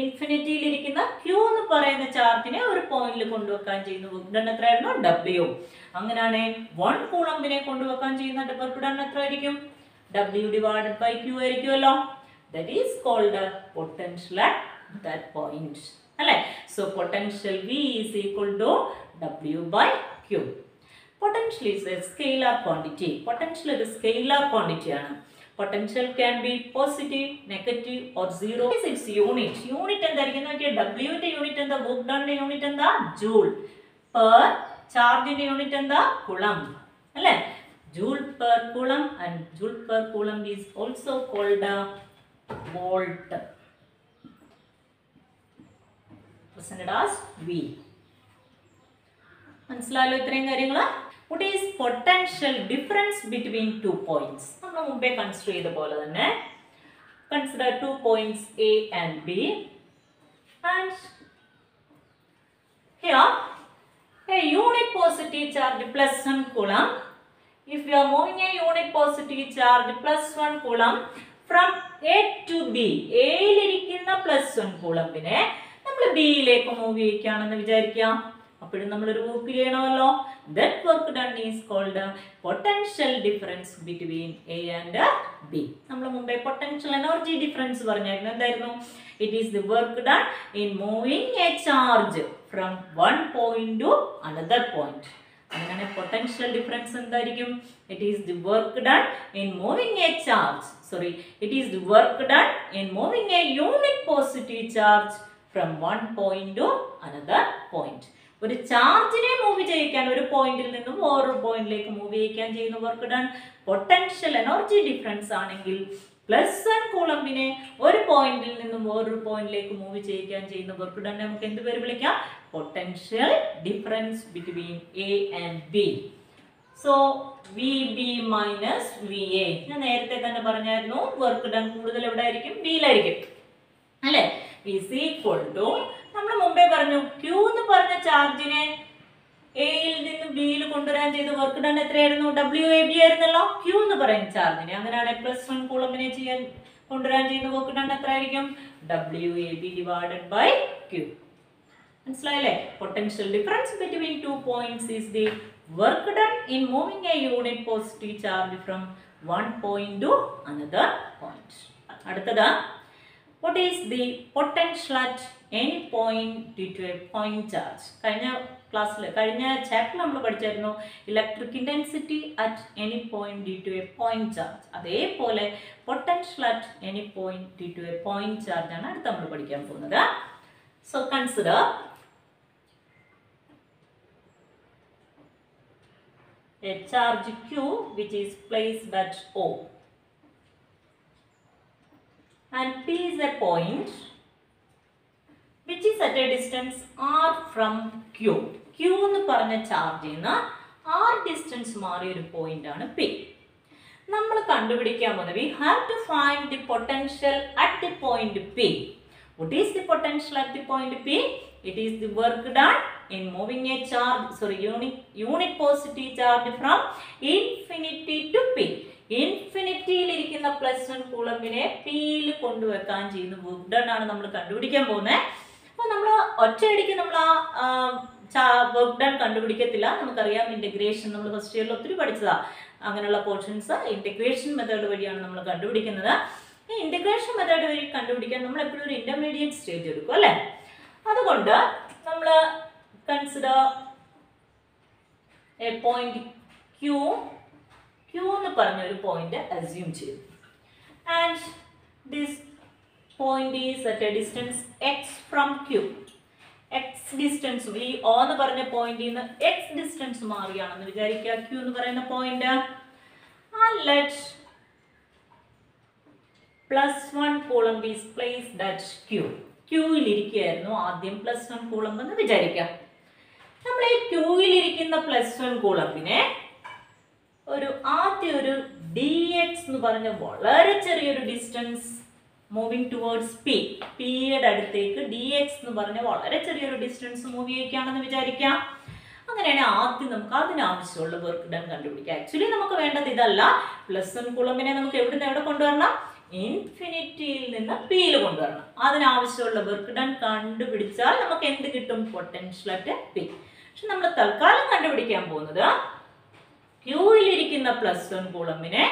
ഇൻഫിനിറ്റിയിൽ ഇരിക്കുന്ന Q എന്ന് പറയുന്ന ചാർജിനെ ഒരു പോയിന്റിൽ കൊണ്ടുവെക്കാൻ ചെയ്യുന്ന വർക്ക് ഡൺ എത്രയായിരുന്നു? W. അങ്ങനെയാണ് 1 കൂളമ്പിനെ കൊണ്ടുവെക്കാൻ ചെയ്യുന്ന വർക്ക് ഡൺ എത്രയായിരിക്കും? W divided by Q ആയിരിക്കുമല്ലോ. That is called potential at that point. അല്ലേ? So potential V is equal to W by Q. Potential is a scalar quantity. Potential is a scalar quantity ആണ്. Potential can be positive, negative or zero. This is its unit. Unit എന്തായിരിക്കും നോക്കിയാൽ W ന്റെ യൂണിറ്റ് എന്താ? വർക്ക് ഡണ്ണിന്റെ യൂണിറ്റ് എന്താ? ജൂൾ. per ചാർജിന്റെ യൂണിറ്റ് എന്താ? കുളം. അല്ലേ? Joule per coulomb, and joule per coulomb is also called volt. Presented as V. മനസ്സിലായല്ലോ ഇത്രയും കാര്യങ്ങൾ. What is potential difference between two points? നമ്മൾ മുമ്പേ കൺസിഡർ ചെയ്ത പോലെ തന്നെ consider 2 points A and B, and here a unit positive charge +1 coulomb. If we are moving a unit positive charge +1 coulomb from A to B, A യിൽ ഇരിക്കുന്ന +1 കൂളമ്പിനെ നമ്മൾ B യിലേക്ക് മൂവ് ചെയ്യിക്കുകയാണെന്ന് വിചാരിക്കാം. അപ്പോഴും നമ്മളൊരു വർക്ക് ചെയ്യണമല്ലോ. That work done is called potential difference between A and B. നമ്മൾ മുമ്പേ potential energy difference പറഞ്ഞായിരുന്നു. എന്തായിരുന്നു? It is the work done in moving a charge from one point to another point. അങ്ങനെ potential difference എന്തായിരിക്കും? It is the work done in moving a charge. It is the work done in moving a unit positive charge from one point to another point. ഒരു ചാർജിനെ മൂവ് ചെയ്യിക്കാൻ ഒരു പോയിന്റിൽ നിന്നും വേറൊരു പോയിന്റിലേക്ക് മൂവ് ചെയ്യിക്കാൻ ചെയ്യുന്ന work done potential energy difference ആണെങ്കിൽ +1 കൂളംബിനെ ഒരു പോയിന്റിൽ നിന്നും വേറൊരു പോയിന്റിലേക്ക് മൂവ് ചെയ്യിക്കാൻ ചെയ്യുന്ന വർക്ക് ഡൺ നമുക്ക് എന്ത് പേര് വിളിക്കാം? Potential difference between A and B. So VB minus VA. ഞാൻ നേരത്തെ തന്നെ പറഞ്ഞായിരുന്നു വർക്ക് ഡൺ കൂടുതൽ എവിടെ ആയിരിക്കും? ബിയിലായിരിക്കും അല്ലെ? ഈസ് ഈക്വൽ ടു നമ്മൾ മുമ്പേ പറഞ്ഞു Q എന്ന് പറഞ്ഞ ചാർജിനെ എയിൽ നിന്ന് ബിയിൽ കൊണ്ടുവരാൻ ചെയ്ത വർക്ക് ഡൺ എത്രയായിരുന്നു? WAB ആയിരുന്നല്ലോ. Q എന്ന് പറയുന്ന ചാർജിനെ അങ്ങനെയാണ് +1 കൂളംബിനെ ചെയ്യാൻ കൊണ്ടുവരാൻ ചെയ്യുന്ന വർക്ക് ഡൺ എത്രയായിരിക്കും? WAB divided by Q. മനസ്സിലായില്ലേ? Potential difference between 2 points is the work done in moving a unit positive charge from one point to another point. അടുത്തത് what is the potential at any point due to a point charge? കഴിഞ്ഞ ചാപ്റ്ററിൽ നമ്മൾ പഠിച്ചായിരുന്നു electric intensity at any point due to a point charge. അതേപോലെ potential at any point due to a point charge ആണ് അടുത്ത് നമ്മൾ പഠിക്കാൻ പോകുന്നത്. So consider a charge Q which is placed at O and P is a point which is at a distance R from Q. Q എന്ന് പറഞ്ഞ ചാർജിൽ നിന്ന് R ഡിസ്റ്റൻസ് മാറിയ ഒരു പോയിന്റ് ആണ് P. നമ്മൾ കണ്ടുപിടിക്കാൻ പോകുന്നത് we have to find the potential at the point P. What is the potential at the point P? It is the work done in moving a charge, unit positive charge from infinity to P. ഇൻഫിനിറ്റിയിൽ ഇരിക്കുന്ന +1 കൂളംബിനെ പിയിൽ കൊണ്ടുവെക്കാൻ ചെയ്യുന്ന വർക്ക് ഡൺ ആണ് നമ്മൾ കണ്ടുപിടിക്കാൻ പോകുന്നത്. അപ്പോൾ നമ്മൾ ഒറ്റയടിക്ക് നമ്മൾ ആ വർക്ക് ഡൺ കണ്ടുപിടിക്കത്തില്ല. നമുക്കറിയാം ഇന്റഗ്രേഷൻ നമ്മൾ ഫസ്റ്റ് ഇയറിൽ ഒത്തിരി പഠിച്ചതാ. അങ്ങനെയുള്ള പോർഷൻസ് ഇന്റഗ്രേഷൻ മെത്തേഡ് വഴിയാണ് നമ്മൾ കണ്ടുപിടിക്കുന്നത്. ഈ ഇന്റഗ്രേഷൻ മെത്തേഡ് വഴി കണ്ടുപിടിക്കാൻ നമ്മൾ എപ്പോഴും ഒരു ഇന്റർമീഡിയറ്റ് സ്റ്റേജ് എടുക്കും അല്ലേ? അതുകൊണ്ട് നമ്മൾ കൺസിഡർ എ പോയിന്റ് Q എന്ന് പറഞ്ഞ ഒരു പോയിന്റ് അസ്യൂം ചെയ്തു. And this point is at A distance x from Q. x distance VO എന്ന് പറഞ്ഞ പോയിന്റിൽ നിന്ന് x ഡിസ്റ്റൻസ് മാറിയാണെന്ന് വിചാരിക്കുക Q എന്ന് പറയുന്ന point. And let +1 Coulomb is placed at Q. Qയിൽ ഇരിക്കുകയായിരുന്നു ആദ്യം +1 കൂളംബ് എന്ന് വിചാരിക്കാം. നമ്മൾ ഈ Qയിൽ ഇരിക്കുന്ന +1 കൂളംബിനെ ആദ്യം ഒരു dx എന്ന് പറഞ്ഞ വളരെ ചെറിയൊരു ഡിസ്റ്റൻസ് മൂവിങ് ടുവേർഡ്സ് പിയുടെ അടുത്തേക്ക് dx എന്ന് പറഞ്ഞ വളരെ ചെറിയൊരു ഡിസ്റ്റൻസ് മൂവ് ചെയ്യിക്കുകയാണെന്ന് വിചാരിക്കാം. അങ്ങനെയാണ് ആദ്യം നമുക്ക് അതിനാവശ്യമുള്ള വർക്ക് ഡൺ കണ്ടുപിടിക്കാം. ആക്ച്വലി നമുക്ക് വേണ്ടത് ഇതല്ല. +1 കൂളംബിനെ നമുക്ക് എവിടെ കൊണ്ടുവരണം? ഇൻഫിനിറ്റിയിൽ നിന്ന് പിയിൽ കൊണ്ടുവരണം. അതിനാവശ്യമുള്ള വർക്ക് ഡൺ കണ്ടുപിടിച്ചാൽ നമുക്ക് എന്ത് കിട്ടും? Potential at P. പക്ഷെ നമ്മൾ തൽക്കാലം കണ്ടുപിടിക്കാൻ പോകുന്നത് Qയിൽ ഇരിക്കുന്ന +1 കൂളംബിനെ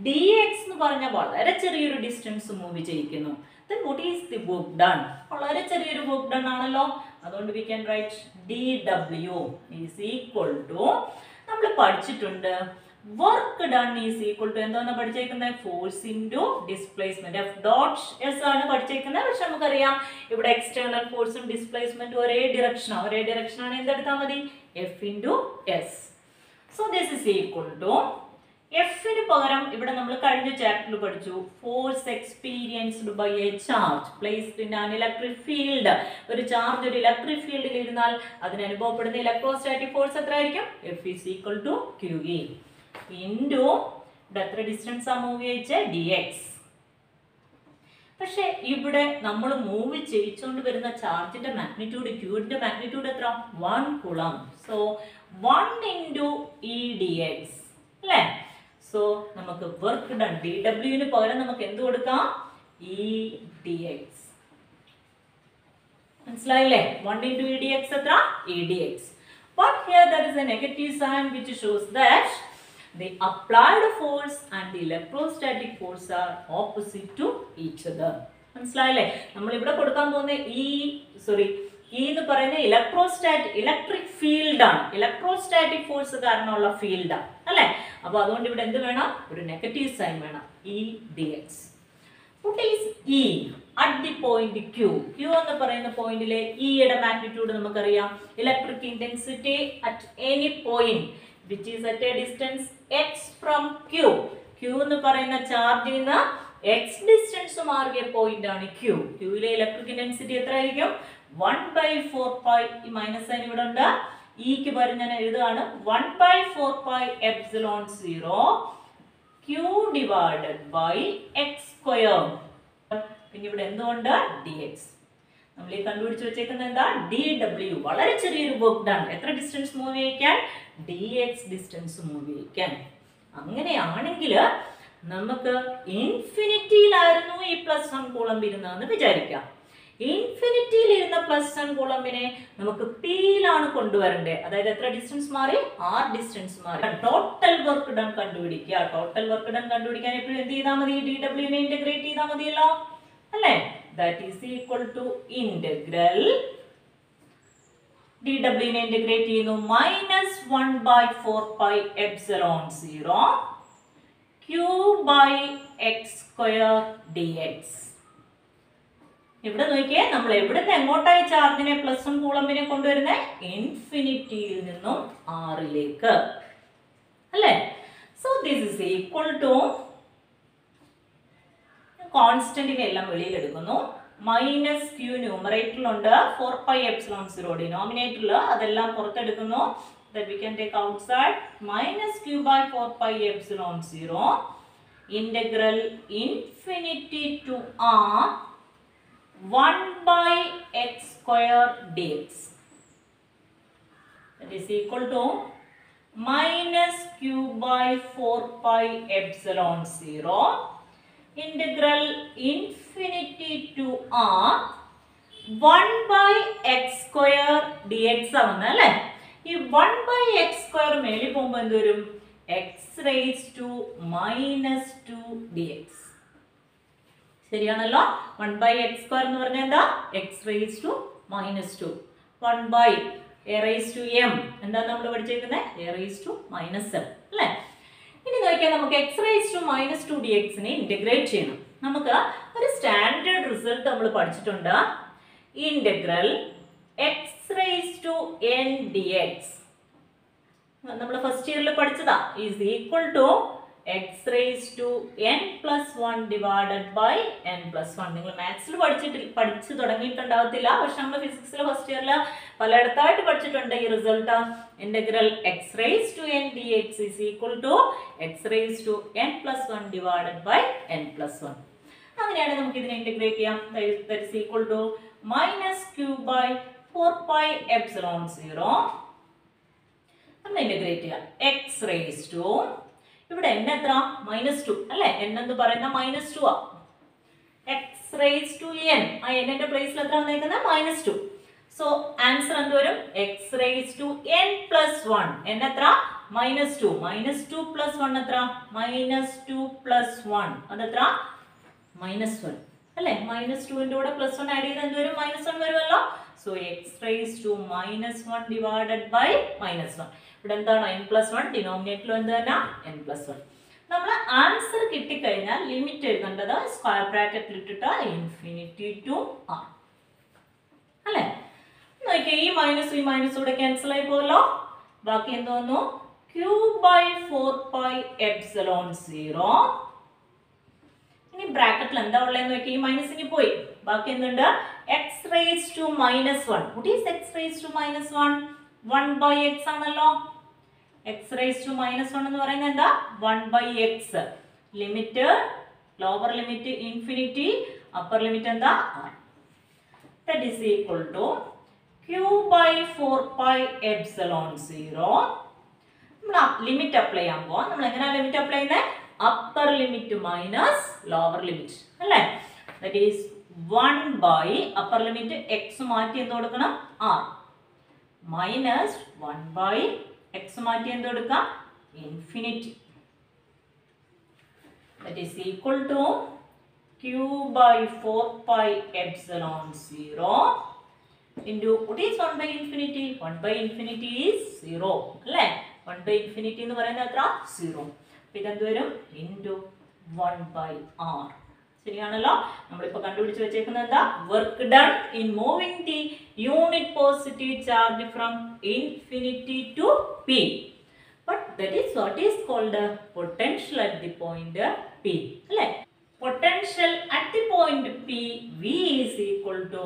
dx എന്ന് പറഞ്ഞ വളരെ ചെറിയൊരു ഡിസ്റ്റൻസ് മൂവ് ചെയ്യിക്കുന്നു. Then what is the work done? വളരെ ചെറിയൊരു വർക്ക് ഡൺ ആണല്ലോ. അതുകൊണ്ട് we can write dW is equal to നമ്മൾ പഠിച്ചിട്ടുണ്ട് work done is equal to എന്താണ് പഠിച്ചേക്കുന്നത്? Force into displacement. F dot S ആണ് പഠിച്ചേക്കുന്നത്. പക്ഷെ നമുക്കറിയാം ഇവിടെ എക്സ്റ്റേണൽ ഫോഴ്സും ഡിസ്പ്ലേസ്മെന്റും ഒരേ ഡിറക്ഷനാണ്. എന്തെടുത്താൽ മതി? F into S. So this is equal to എഫിന് പകരം ഇവിടെ നമ്മൾ കഴിഞ്ഞ ചാപ്റ്ററിൽ പഠിച്ചു force experienced by a charge placed in an electric field. ഒരു ചാർജ് ഒരു ഇലക്ട്രിക് ഫീൽഡിൽ ഇരുന്നാൽ അതിന് അനുഭവപ്പെടുന്ന ഇലക്ട്രോസ്റ്റാറ്റിക് ഫോഴ്സ് എത്രയായിരിക്കും? F is equal to QE into ഇവിടെ എത്ര ഡിസ്റ്റൻസ് ആ മൂവ് ചെയ്യിച്ച dx. പക്ഷെ ഇവിടെ നമ്മൾ മൂവ് ചെയ്യിച്ചുകൊണ്ട് വരുന്ന ചാർജിന്റെ മാഗ്നിറ്റ്യൂഡ് Qന്റെ മാഗ്നിറ്റ്യൂഡ് എത്ര? 1 coulomb. So 1 into E dx അല്ലേ? സോ നമുക്ക് വർക്ക് ഡൺ dWന് പകരം നമുക്ക് എന്ത് കൊടുക്കാം? E dx. മനസ്സിലായില്ലേ? 1 into E dx എത്ര? E dx. But here there is a negative sign which shows that the applied force and the electrostatic force are opposite to each other. മനസ്സിലായില്ലേ? നമ്മൾ ഇവിടെ കൊടുക്കാൻ പോകുന്ന ഈ എന്ന് പറയുന്ന ഇലക്ട്രിക് ഫീൽഡ് ആണ്. ഇലക്ട്രോസ്റ്റാറ്റിക് ഫോഴ്സ് കാരണമുള്ള ഫീൽഡാണ് അല്ലേ? അപ്പൊ അതുകൊണ്ട് ഇവിടെ എന്ത് വേണം? ഒരു നെഗറ്റീവ് സൈൻ വേണം. E dx. What is E at the point Q? Q എന്ന് പറയുന്ന പോയിന്റിലെ E യുടെ മാഗ്നിറ്റ്യൂഡ് നമുക്കറിയാം. Electric intensity at any point which is at a distance x from Q. Q എന്ന് പറയുന്ന ചാർജിൽ നിന്ന് x ഡിസ്റ്റൻസ് മാറിയ പോയിന്റ് ആണ് Q. Q യിലെ ഇലക്ട്രിക് ഇന്റൻസിറ്റി എത്ര ആയിരിക്കും? 1/4 pi. ഈ മൈനസ് സൈൻ ഇവിടെ ഉണ്ട്. ഇക്ക് പകരം ഞാൻ എഴുതുകയാണ് 1/4 pi epsilon 0 Q divided by x square. പിന്നെ ഇവിടെ എന്തുകൊണ്ട്? dx. നമ്മൾ ഈ കണ്ടുപിടിച്ച് വെച്ചേക്കുന്നത് എന്താ? dw. വളരെ ചെറിയൊരു വർക്ക് ഡൺ. എത്ര ഡിസ്റ്റൻസ് മൂവ് ചെയ്യിക്കാൻ? dx ഡിസ്റ്റൻസ് മൂവ് ചെയ്യിക്കാൻ. അങ്ങനെയാണെങ്കിൽ നമുക്ക് ഇൻഫിനിറ്റിയിലായിരുന്നു ഈ +1 കൂളംബ് ഇരുന്നതെന്ന് വിചാരിക്കാം. ഇൻഫിനിറ്റിയിൽ ഇരുന്ന +1 കൂളംബിനെ നമുക്ക് പിയിലാണ് കൊണ്ടുവരണ്ടേ. അതായത് എത്ര ഡിസ്റ്റൻസ് മാറി? r ഡിസ്റ്റൻസ് മാറി. ടോട്ടൽ വർക്ക് ഡൺ കണ്ടുപിടിക്കുക. ടോട്ടൽ വർക്ക് ഡൺ കണ്ടുപിടിക്കാൻ എപ്പോഴും എന്ത് ചെയ്താൽ മതി? dw നെ ഇന്റഗ്രേറ്റ് ചെയ്താൽ മതിയല്ലോ അല്ലേ? That is equal to integral dw നെ ഇന്റഗ്രേറ്റ് ചെയ്യുന്നു -1/4 pi epsilon 0 q by x square dx. ഇവിടെ നോക്കിയേ, നമ്മൾ എവിടുന്ന് എങ്ങോട്ടായി ചാർജിനെ +1 കൂളംബിനെ കൊണ്ടുവരുന്നേ? ഇൻഫിനിറ്റിയിൽ നിന്നും ആറിലേക്ക് അല്ലേ? So this is equal to കോൺസ്റ്റന്റിനെ എല്ലാം വെളിയിൽ എടുക്കുന്നു. -q ന്യൂമറേറ്ററിലുണ്ട്, 4 pi epsilon 0 ഡിനോമിനേറ്ററിൽ, അതെല്ലാം പുറത്തെടുക്കുന്നു. That we can take outside -q/4 pi epsilon 0 integral infinity to r 1/x square dx. That is equal to -q/4 pi epsilon 0 integral infinity to r 1/x square dx ആവുന്ന അല്ലേ? ഈ 1/x square മേലിൽ പോകുമ്പോൾ എന്ത് വരും? x raised to -2 dx. ശരിയാണല്ലോ? 1/x square എന്ന് പറഞ്ഞാൽ എന്താ? x raised to -2. 1/a raised to m എന്താ നമ്മൾ പഠിച്ചേക്കുന്നത്? a raised to -m അല്ലേ? ഇനി നോക്കിയാൽ നമുക്ക് x raised to -2 dx നെ ഇന്റഗ്രേറ്റ് ചെയ്യണം. നമുക്ക് ഒരു സ്റ്റാൻഡേർഡ് റിസൾട്ട് നമ്മൾ പഠിച്ചിട്ടുണ്ട്. Integral x raised to n dx നമ്മൾ ഫസ്റ്റ് ഇയറിൽ പഠിച്ചതാ. Is equal to x raised to n plus 1 divided by n plus 1. നിങ്ങൾ മാത്സിൽ പഠിച്ചു തുടങ്ങിയിട്ടുണ്ടാവത്തില്ല, പക്ഷെ നമ്മൾ ഫിസിക്സിൽ ഫസ്റ്റ് ഇയറിൽ പലയിടത്തായിട്ട് പഠിച്ചിട്ടുണ്ട് ഈ result. Integral x raised to n dx is equal to x raised to n plus 1 divided by n plus 1. അങ്ങനെയാണ് നമുക്ക് ഇതിനെ ഇന്റഗ്രേറ്റ് ചെയ്യാം. that is equal to -q/4 pi epsilon 0 നമ്മൾ ഇന്റഗ്രേറ്റ് ചെയ്യാം. x raised to ഇവിടെ n എത്ര? -2 അല്ലേ? n എന്ന് പറയുന്ന -2 ആ. x raised to n, ആ n ന്റെ പ്ലേസിൽ എത്ര വന്നേക്കുന്നത്? -2. സോ ആൻസർ എന്ത് വരും? x raised to n plus 1. n എത്ര? -2. -2 plus 1 എത്ര? -2 plus 1 അതെത്ര? -1 അല്ലേ? -2 ന്റെ കൂടെ +1 ആഡ് ചെയ്ത് എന്ത് വരും? -1 വരുമല്ലോ. So x raised to -1 divided by -1. ഇവിടെ എന്താണ്? n plus 1, ഡിനോമിനേറ്ററിലും എന്ത് തന്നെ? n plus 1. നമ്മൾ ആൻസർ കിട്ടിക്കഴിഞ്ഞാൽ ലിമിറ്റ് എഴുതേണ്ടത് സ്ക്വയർ ബ്രാക്കറ്റിൽ ഇട്ടിട്ട് ഇൻഫിനിറ്റി ടു r അല്ലേ? നോക്കിയേ, ഈ മൈനസ് ഈ മൈനസ് കൂടെ ക്യാൻസൽ ആയി പോയല്ലോ. ബാക്കി എന്ത് വന്നു? q/4 pi epsilon 0. ഇനി ബ്രാക്കറ്റിൽ എന്താ ഉള്ളതെന്ന് നോക്കി, ഈ മൈനസിന് പോയി. ബാക്കി എന്തുണ്ട്? x raised to -1. What is x raised to -1? 1/x ആണല്ലോ. x raised to -1 എന്ന് പറയുന്നത് എന്താ? 1/x. Limit lower limit infinity, upper limit എന്താ? r. That is equal to q/4 pi epsilon 0. നമ്മൾ ലിമിറ്റ് അപ്ലൈ ചെയ്യാൻ പോവാം. നമ്മൾ എങ്ങനെയാണ് ലിമിറ്റ് അപ്ലൈ ചെയ്യുന്നത്? Upper limit minus lower limit അല്ലേ? That is 1/, upper limit x മാറ്റി എന്ത് കൊടുക്കണം? r. minus 1 by x മാറ്റി എന്ത് കൊടുക്കാം infinity. That is equal to q by 4 pi epsilon 0 into what is 1 by infinity? 1 by infinity is 0. അല്ലേ 1 by infinity എന്ന് പറയുന്നത് എത്ര 0. അപ്പോൾ ഇതെന്ത് വരും into 1 by r. ശരിയാണല്ലോ നമ്മളിപ്പോൾ കണ്ടുപിടിച്ച് വെച്ചേക്കുന്നത് എന്താ work done in moving the unit positive charge from infinity to p. But that is what is called potential at the point p. അല്ലേ potential at the point p v is equal to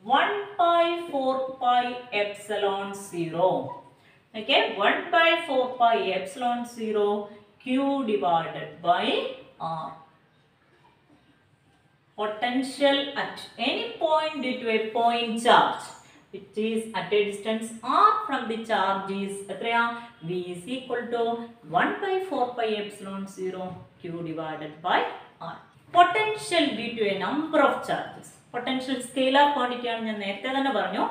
1 by 4 pi epsilon 0. Okay, 1 by 4 pi epsilon 0 q divided by r. Potential at any point due to a point charge which is at a distance r from the charge is v is equal to 1 by 4 pi epsilon 0 q divided by r. Potential due to a number of charges. Potential scalar quantity ആണ് ഞാൻ നേരത്തെ തന്നെ പറഞ്ഞു.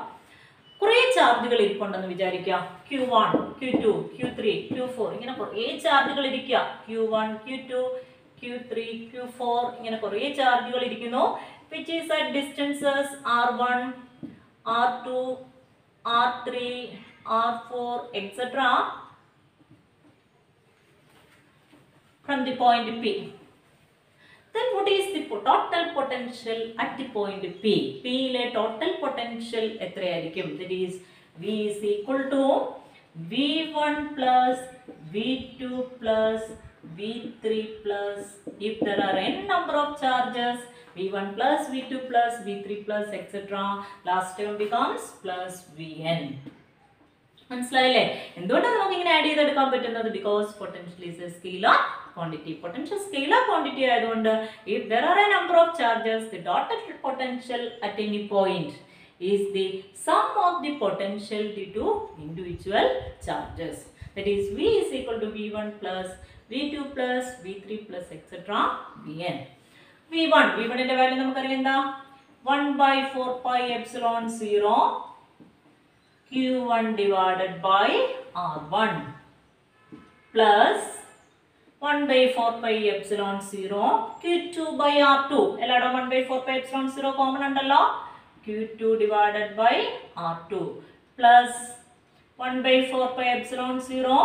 കുറേ ചാർജുകൾ ഇരിപ്പുണ്ടെന്ന് വിചാരിക്കുക q1 q2 q3 q4 ഇങ്ങനെ കുറേ ചാർജുകൾ ഇരിക്കുക q1 q2 q3 q4 ഇങ്ങനെ കുറേ ചാർജുകൾ ഇരിക്കുന്നു which is at distances r1 r2 r3 r4 etc. from the point p. Then what is the total potential at the point p? p ile total potential എത്രയായിരിക്കും? That is v is equal to v1 plus v2 plus v3 plus if there are n number of charges v1 plus v2 plus v3 plus etc. last term becomes plus vn. മനസ്സിലായില്ലേ എന്തുകൊണ്ടാണ് നമുക്ക് ഇങ്ങനെ ആഡ് ചെയ്തെടുക്കാൻ പറ്റുന്നത് because potential is a scalar quantity. Potential scalar quantity ആയതുകൊണ്ട് if there are a number of charges the dotted potential at any point is the sum of the potential due to individual charges. That is v is equal to v1 plus v2 plus v3 plus etc. vn. v1 ന്റെ വാല്യൂ നമുക്കറിയാം എന്താ 1 by 4 pi epsilon 0 q1 divided by r1 plus 1 by 4 pi epsilon 0 q2 by r2 എല്ലായിടും 1 by 4 pi epsilon 0 common ഉണ്ടല്ലോ q2 divided by r2 plus 1 by 4 pi epsilon 0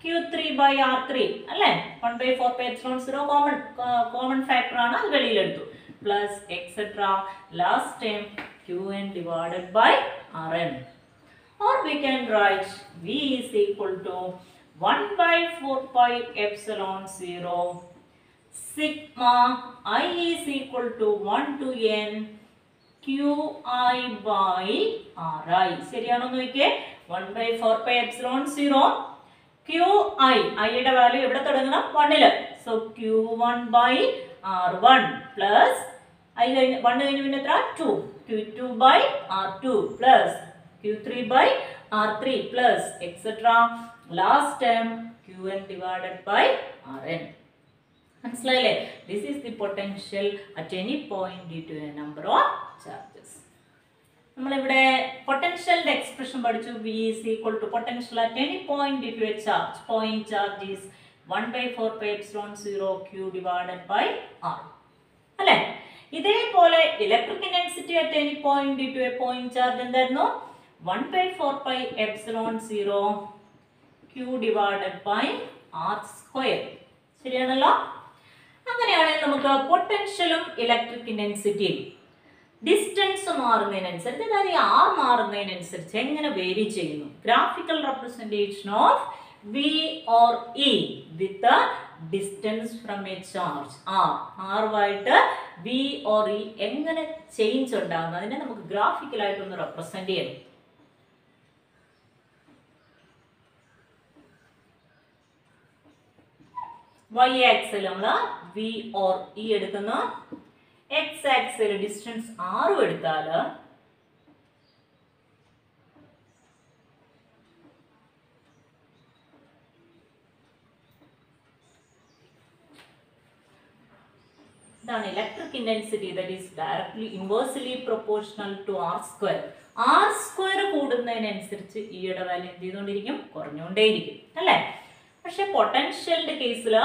q3 by r3 അല്ലേ 1 by 4 pi epsilon 0 common factor ആണ് അത് വെളിയിലെടുത്തു plus etc. last term qn divided by rn. Or we can write v is equal to 1 by 4 pi epsilon 0 sigma I is equal to 1 to n qi by ri. ശരിയാണോ നോക്കിയേ 1 by 4 pi epsilon 0 qi യുടെ വാല്യൂ എവിടെ തുടങ്ങണം 1 ൽ so q1 by r1 plus I 1 കഴിഞ്ഞ് പിന്നെ എത്ര 2 q2 by r2 plus q3 by r3 plus etc. last term qn divided by rn. മനസ്സിലായില്ലേ this is the potential at any point due to a number of charges. നമ്മളിവിടെ പൊട്ടൻഷ്യലിന്റെ എക്സ്പ്രഷൻ പഠിച്ചു v is equal to potential at any point due to a charge. Point charge is 1 by 4 pi epsilon 0 q divided by r. അല്ലേ ഇതേപോലെ electric intensity at any point due to a point charge എന്തായിരുന്നു 1 by 4 pi epsilon 0 q divided by r square. ശരിയാണല്ലോ അങ്ങനെയാണെങ്കിൽ നമുക്ക് പൊട്ടൻഷ്യലും ഇലക്ട്രിക് ഇന്റൻസിറ്റിയും ഡിസ്റ്റൻസ് മാറുന്നതിനനുസരിച്ച് അതായത് r മാറുന്നതിനനുസരിച്ച് എങ്ങനെ വേരി ചെയ്യുന്നു graphical representation of v or e with the distance from a charge r ആയിട്ട് v or e എങ്ങനെ ചേഞ്ച് ഉണ്ടാകുന്നു അതിനെ നമുക്ക് ഗ്രാഫിക്കലായിട്ട് ഒന്ന് റെപ്രസെന്റ് ചെയ്യണം. y ആക്സിൽ നമ്മൾ v or e എടുക്കുന്നു x ആക്സിൽ ഡിസ്റ്റൻസ് r എടുത്താൽ ഇതാണ് electric intensity that is directly inversely proportional to r square. R square കൂടുന്നതിനനുസരിച്ച് ഇയുടെ വാല്യൂ എന്ത് ചെയ്തുകൊണ്ടിരിക്കും? കുറഞ്ഞുകൊണ്ടേയിരിക്കും അല്ലേ? പക്ഷെ പൊട്ടൻഷ്യലിന്റെ കേസിൽ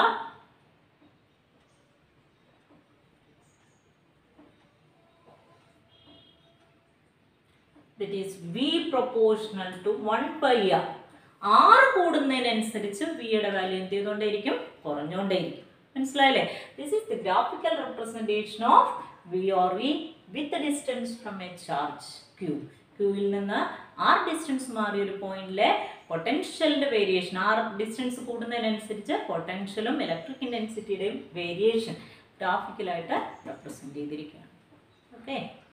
that is V proportional to 1 by R. R കൂടുന്നതിനനുസരിച്ച് വിയുടെ വാല്യൂ എന്ത് ചെയ്തുകൊണ്ടേയിരിക്കും? കുറഞ്ഞുകൊണ്ടേയിരിക്കും. മനസ്സിലായില്ലേ? This is the graphical representation of V or V with the distance from a charge Q. Qയിൽ നിന്ന് R ഡിസ്റ്റൻസ് മാറിയ ഒരു പോയിന്റിലെ പൊട്ടൻഷ്യലിന്റെ വേരിയേഷൻ, R ഡിസ്റ്റൻസ് കൂടുന്നതിനനുസരിച്ച് പൊട്ടൻഷ്യലും ഇലക്ട്രിക് ഇന്റൻസിറ്റിയുടെയും വേരിയേഷൻ ഗ്രാഫിക്കലായിട്ട് റെപ്രസെന്റ് ചെയ്തിരിക്കുകയാണ്. ഓക്കെ.